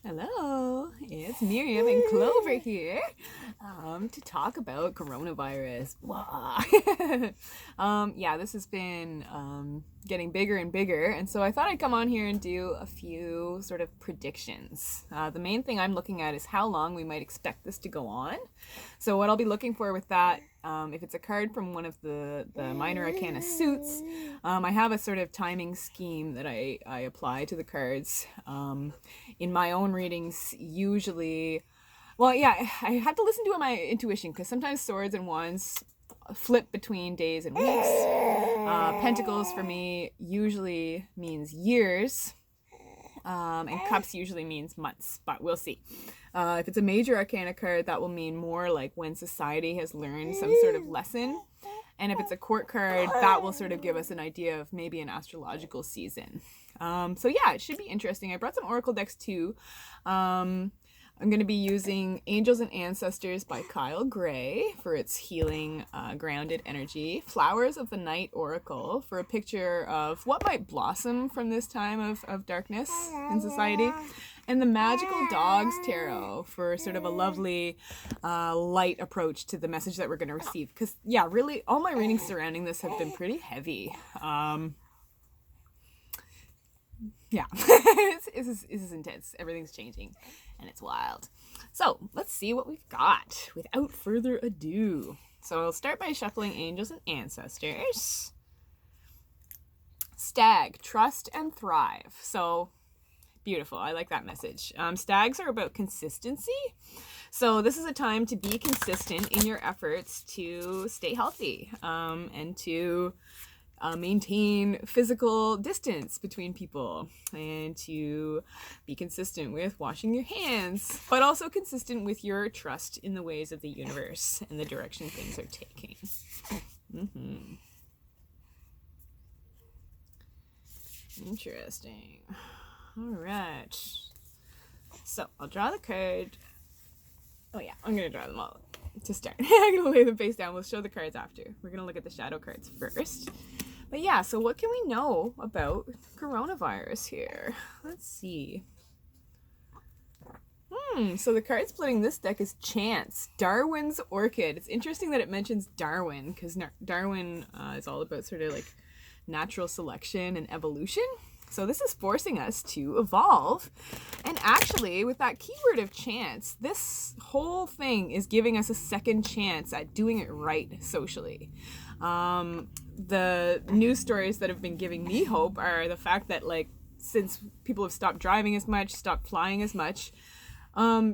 Hello, it's Miriam and Clover here to talk about coronavirus. Yeah, this has been getting bigger and bigger, and so I thought I'd come on here and do a few sort of predictions. The main thing I'm looking at is how long we might expect this to go on. So what I'll be looking for with that, if it's a card from one of the minor arcana suits, I have a sort of timing scheme that I apply to the cards. In my own readings, usually, well, yeah, I have to listen to my intuition because sometimes swords and wands flip between days and weeks. Pentacles for me usually means years. And cups usually means months, but we'll see. If it's a major arcana card, that will mean more like when society has learned some sort of lesson. And if it's a court card, that will sort of give us an idea of maybe an astrological season. So yeah, it should be interesting. I brought some oracle decks too. I'm going to be using Angels and Ancestors by Kyle Gray for its healing, grounded energy. Flowers of the Night Oracle for a picture of what might blossom from this time of darkness in society. And the Magical Dogs Tarot for sort of a lovely, light approach to the message that we're going to receive. Because, yeah, really, all my readings surrounding this have been pretty heavy. Yeah, this is intense. Everything's changing, and it's wild. So let's see what we've got without further ado. So I'll start by shuffling Angels and Ancestors. Stag, trust and thrive. So beautiful. I like that message. Stags are about consistency. So this is a time to be consistent in your efforts to stay healthy, and to maintain physical distance between people, and to be consistent with washing your hands, but also consistent with your trust in the ways of the universe and the direction things are taking. Interesting. All right. So I'll draw the card. Oh yeah, I'm going to draw them all to start. I'm going to lay them face down. We'll show the cards after. We're going to look at the shadow cards first. But yeah, so what can we know about coronavirus here? Let's see. So the card splitting this deck is Chance, Darwin's Orchid. It's interesting that it mentions Darwin, because Darwin is all about sort of like natural selection and evolution. So this is forcing us to evolve. And actually, with that keyword of chance, this whole thing is giving us a second chance at doing it right socially. The news stories that have been giving me hope are the fact that, like, since people have stopped driving as much, stopped flying as much,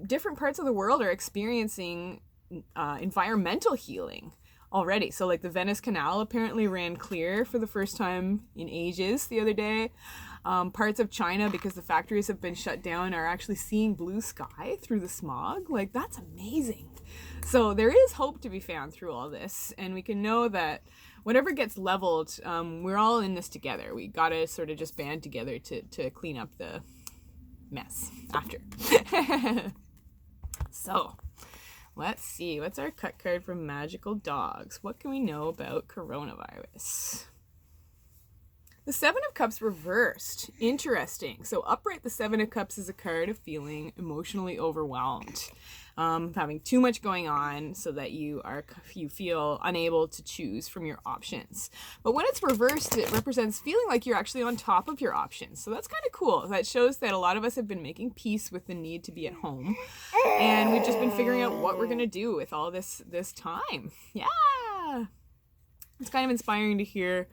different parts of the world are experiencing environmental healing already. So like the Venice Canal apparently ran clear for the first time in ages the other day. Parts of China, because the factories have been shut down, are actually seeing blue sky through the smog. Like, that's amazing. So there is hope to be found through all this, and we can know that whatever gets leveled, we're all in this together. We gotta sort of just band together to clean up the mess after. So let's see. What's our cut card from Magical Dogs? What can we know about coronavirus? The Seven of Cups reversed. Interesting. So upright, the Seven of Cups is a card of feeling emotionally overwhelmed. Having too much going on so that you feel unable to choose from your options. But when it's reversed, it represents feeling like you're actually on top of your options. So that's kind of cool. That shows that a lot of us have been making peace with the need to be at home. And we've just been figuring out what we're going to do with all this time. Yeah. It's kind of inspiring to hear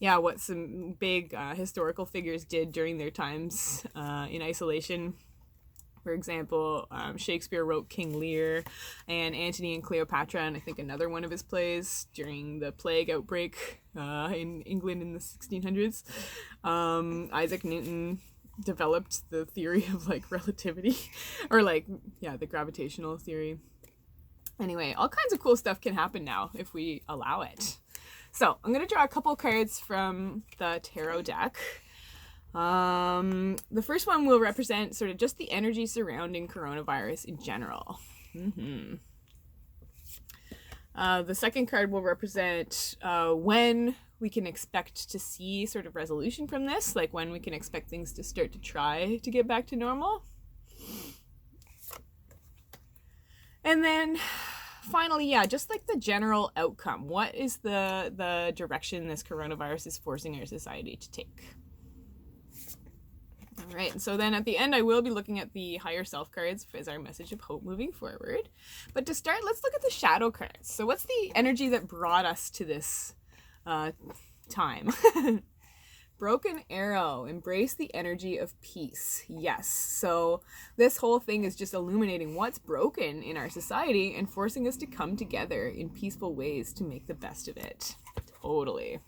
what some big historical figures did during their times in isolation. For example, Shakespeare wrote King Lear and Antony and Cleopatra, and I think another one of his plays during the plague outbreak in England in the 1600s. Isaac Newton developed the theory of like relativity, or the gravitational theory. Anyway, all kinds of cool stuff can happen now if we allow it. So I'm going to draw a couple cards from the tarot deck. The first one will represent sort of just the energy surrounding coronavirus in general. The second card will represent when we can expect to see sort of resolution from this, like when we can expect things to start to try to get back to normal. And then finally, yeah, just like the general outcome. What is the direction this coronavirus is forcing our society to take? All right, so then at the end, I will be looking at the higher self cards as our message of hope moving forward. But to start, let's look at the shadow cards. So what's the energy that brought us to this time? Broken arrow, embrace the energy of peace. Yes, so this whole thing is just illuminating what's broken in our society and forcing us to come together in peaceful ways to make the best of it. Totally.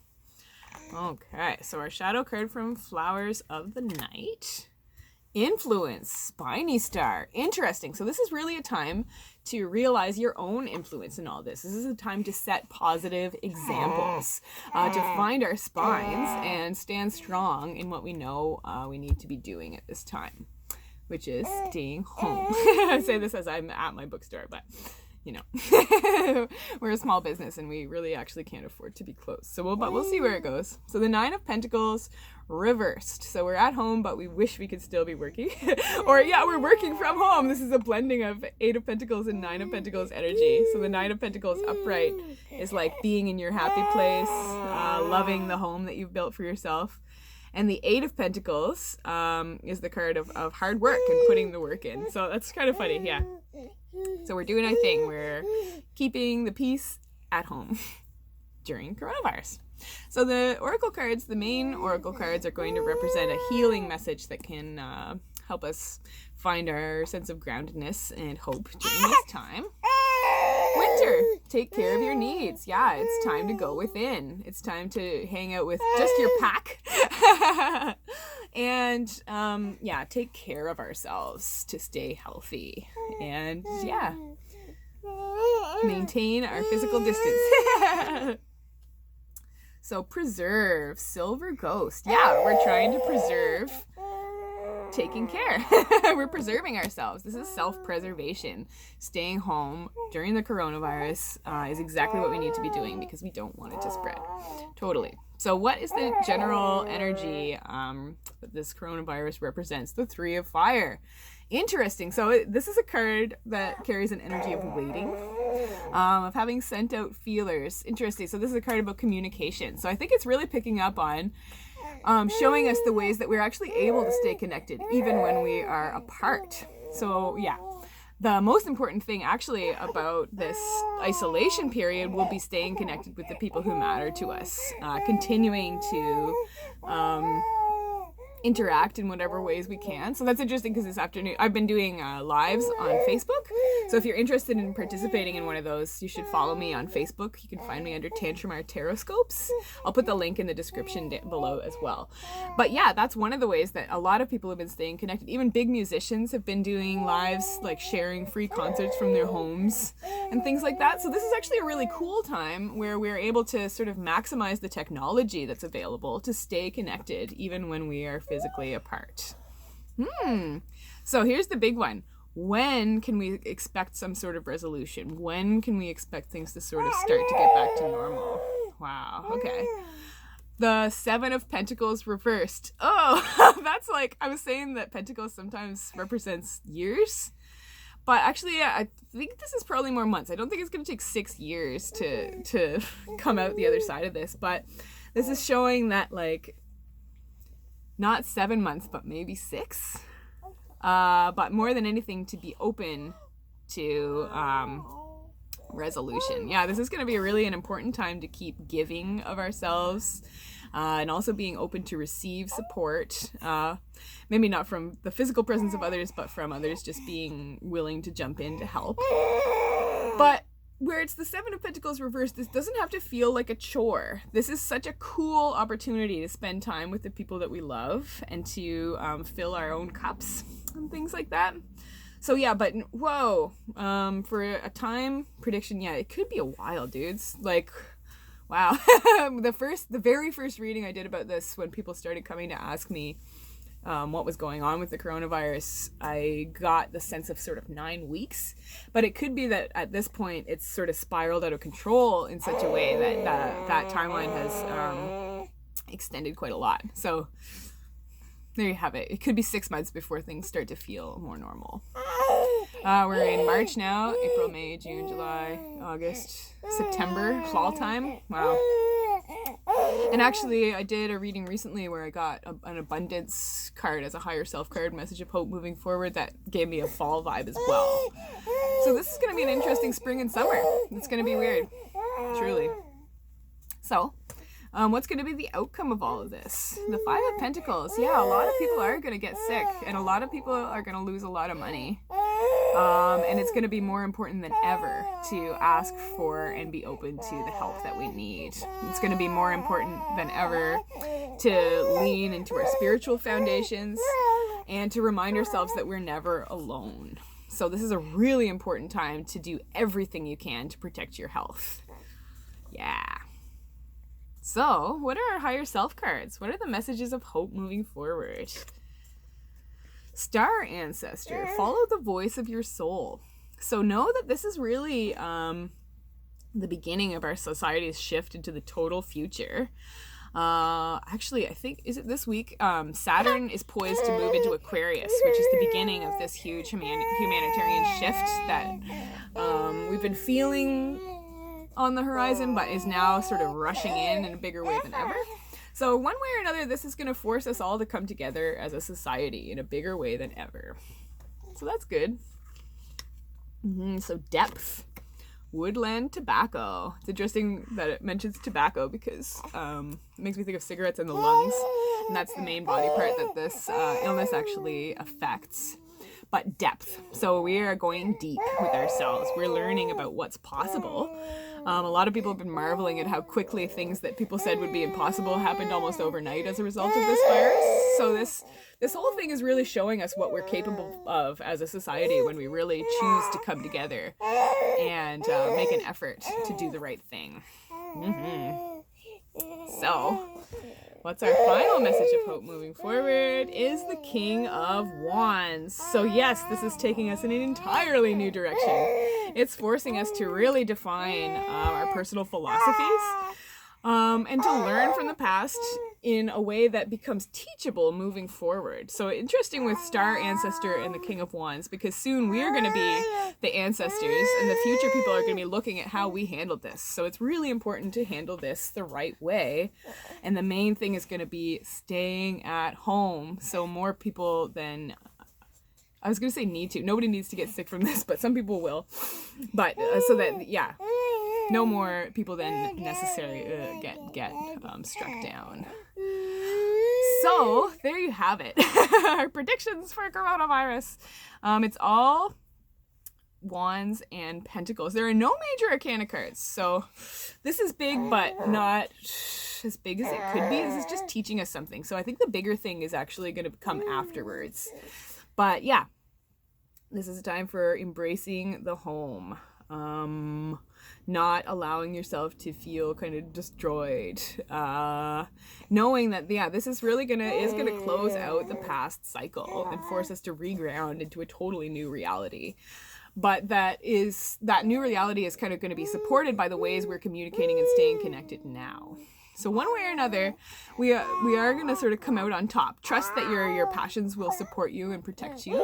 Okay, so our shadow card from Flowers of the Night. Influence, Spiny Star. Interesting. So this is really a time to realize your own influence in all this. This is a time to set positive examples, to find our spines and stand strong in what we know we need to be doing at this time, which is staying home. I say this as I'm at my bookstore, but you know, we're a small business and we really actually can't afford to be closed. So we'll see where it goes. So the Nine of Pentacles reversed. So we're at home, but we wish we could still be working. Or yeah, we're working from home. This is a blending of Eight of Pentacles and Nine of Pentacles energy. So the Nine of Pentacles upright is like being in your happy place, loving the home that you've built for yourself. And the Eight of Pentacles is the card of hard work and putting the work in. So that's kind of funny, yeah. So we're doing our thing. We're keeping the peace at home during coronavirus. So the oracle cards, the main oracle cards, are going to represent a healing message that can help us find our sense of groundedness and hope during this time. Winter, take care of your needs. Yeah, it's time to go within. It's time to hang out with just your pack. And yeah, take care of ourselves to stay healthy. And yeah, maintain our physical distance. So preserve, Silver Ghost. Yeah, we're trying to preserve taking care. We're preserving ourselves. This is self-preservation. Staying home during the coronavirus is exactly what we need to be doing because we don't want it to spread. Totally. So what is the general energy that this coronavirus represents? The Three of Fire. Interesting. So this is a card that carries an energy of waiting, of having sent out feelers. Interesting. So this is a card about communication. So I think it's really picking up on showing us the ways that we're actually able to stay connected even when we are apart. So yeah, the most important thing actually about this isolation period will be staying connected with the people who matter to us, continuing to interact in whatever ways we can. So that's interesting because this afternoon I've been doing lives on Facebook. So if you're interested in participating in one of those, you should follow me on Facebook. You can find me under Tantramar Taroscopes. I'll put the link in the description below as well. But yeah, that's one of the ways that a lot of people have been staying connected. Even big musicians have been doing lives, like sharing free concerts from their homes and things like that. So this is actually a really cool time where we're able to sort of maximize the technology that's available to stay connected even when we are physically apart. So here's the big one. When can we expect some sort of resolution? When can we expect things to sort of start to get back to normal? Wow, okay. The Seven of Pentacles reversed. Oh, that's like, I was saying that Pentacles sometimes represents years. But actually, yeah, I think this is probably more months. I don't think it's going to take 6 years to come out the other side of this. But this is showing that, like, not 7 months, but maybe 6. But more than anything, to be open to resolution. Yeah, this is going to be really an important time to keep giving of ourselves and also being open to receive support. Maybe not from the physical presence of others, but from others just being willing to jump in to help. But where it's the Seven of Pentacles reversed, this doesn't have to feel like a chore. This is such a cool opportunity to spend time with the people that we love and to fill our own cups and things like that. So yeah, but whoa, for a time prediction, yeah, it could be a while, dudes. Like, wow. The very first reading I did about this, when people started coming to ask me what was going on with the coronavirus, I got the sense of sort of 9 weeks. But it could be that at this point it's sort of spiraled out of control in such a way that that timeline has extended quite a lot. So there you have it. It could be 6 months before things start to feel more normal. We're in March now, April, May, June, July, August, September, fall time. Wow. And actually, I did a reading recently where I got an abundance card as a higher self card, message of hope moving forward, that gave me a fall vibe as well. So this is going to be an interesting spring and summer. It's going to be weird, truly. So, what's going to be the outcome of all of this? The Five of Pentacles. Yeah, a lot of people are going to get sick, and a lot of people are going to lose a lot of money. And it's going to be more important than ever to ask for and be open to the help that we need. It's going to be more important than ever to lean into our spiritual foundations and to remind ourselves that we're never alone. So this is a really important time to do everything you can to protect your health. Yeah. So, what are our higher self cards? What are the messages of hope moving forward? Star Ancestor, follow the voice of your soul. So know that this is really the beginning of our society's shift into the total future. Actually, I think, is it this week? Saturn is poised to move into Aquarius, which is the beginning of this huge humanitarian shift that we've been feeling on the horizon, but is now sort of rushing in a bigger way than ever. So one way or another, this is going to force us all to come together as a society in a bigger way than ever. So that's good. So depth. Woodland tobacco. It's interesting that it mentions tobacco because it makes me think of cigarettes in the lungs. And that's the main body part that this illness actually affects. But depth. So we are going deep with ourselves. We're learning about what's possible. A lot of people have been marveling at how quickly things that people said would be impossible happened almost overnight as a result of this virus. So this whole thing is really showing us what we're capable of as a society when we really choose to come together and make an effort to do the right thing. So, what's our final message of hope moving forward is the King of Wands. So yes, this is taking us in an entirely new direction. It's forcing us to really define our personal philosophies and to learn from the past in a way that becomes teachable moving forward. So interesting with Star Ancestor and the King of Wands, because soon we are going to be the ancestors and the future people are going to be looking at how we handled this. So it's really important to handle this the right way. And the main thing is going to be staying at home. So more people than, I was going to say need to. Nobody needs to get sick from this, but some people will. But so that, yeah, no more people than necessarily get struck down. So there you have it. Our predictions for coronavirus. It's all Wands and Pentacles. There are no major arcana cards. So this is big, but not as big as it could be. This is just teaching us something. So I think the bigger thing is actually going to come afterwards. But yeah, this is a time for embracing the home. Not allowing yourself to feel kind of destroyed, knowing that this is really gonna close out the past cycle and force us to reground into a totally new reality. But that new reality is kind of going to be supported by the ways we're communicating and staying connected now. So one way or another, we are going to sort of come out on top. Trust that your passions will support you and protect you.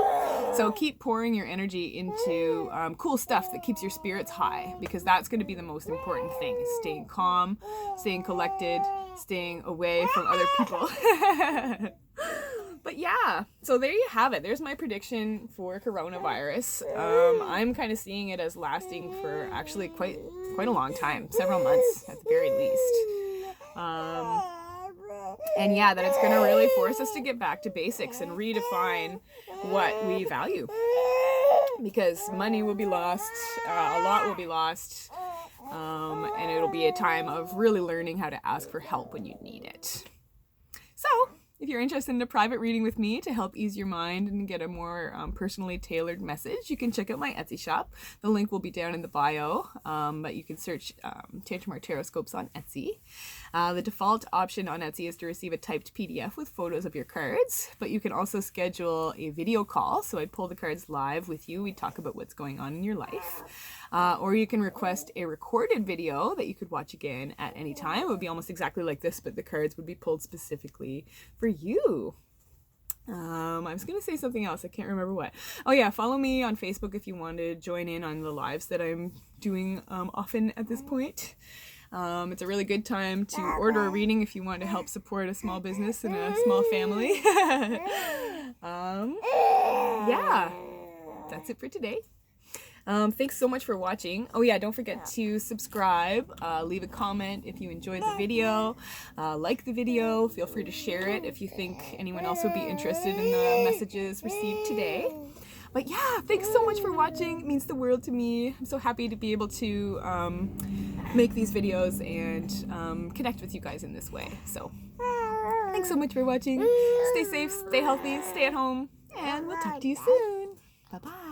So keep pouring your energy into cool stuff that keeps your spirits high, because that's going to be the most important thing, is staying calm, staying collected, staying away from other people. But yeah, so there you have it. There's my prediction for coronavirus. I'm kind of seeing it as lasting for actually quite a long time, several months at the very least. And yeah, that it's going to really force us to get back to basics and redefine what we value. Because money will be lost, a lot will be lost, and it'll be a time of really learning how to ask for help when you need it. So, if you're interested in a private reading with me to help ease your mind and get a more personally tailored message, you can check out my Etsy shop. The link will be down in the bio, but you can search Tantramar Taroscopes on Etsy. The default option on Etsy is to receive a typed PDF with photos of your cards, but you can also schedule a video call, so I'd pull the cards live with you. We'd talk about what's going on in your life. Or you can request a recorded video that you could watch again at any time. It would be almost exactly like this, but the cards would be pulled specifically for you. I was going to say something else. I can't remember what. Oh yeah, follow me on Facebook if you want to join in on the lives that I'm doing often at this point. It's a really good time to order a reading if you want to help support a small business and a small family. Yeah, that's it for today. Thanks so much for watching. Oh yeah, don't forget to subscribe, leave a comment if you enjoyed the video, like the video, feel free to share it if you think anyone else would be interested in the messages received today. But yeah, thanks so much for watching. It means the world to me. I'm so happy to be able to make these videos and connect with you guys in this way. So thanks so much for watching. Stay safe, stay healthy, stay at home, and we'll talk to you soon. Bye-bye.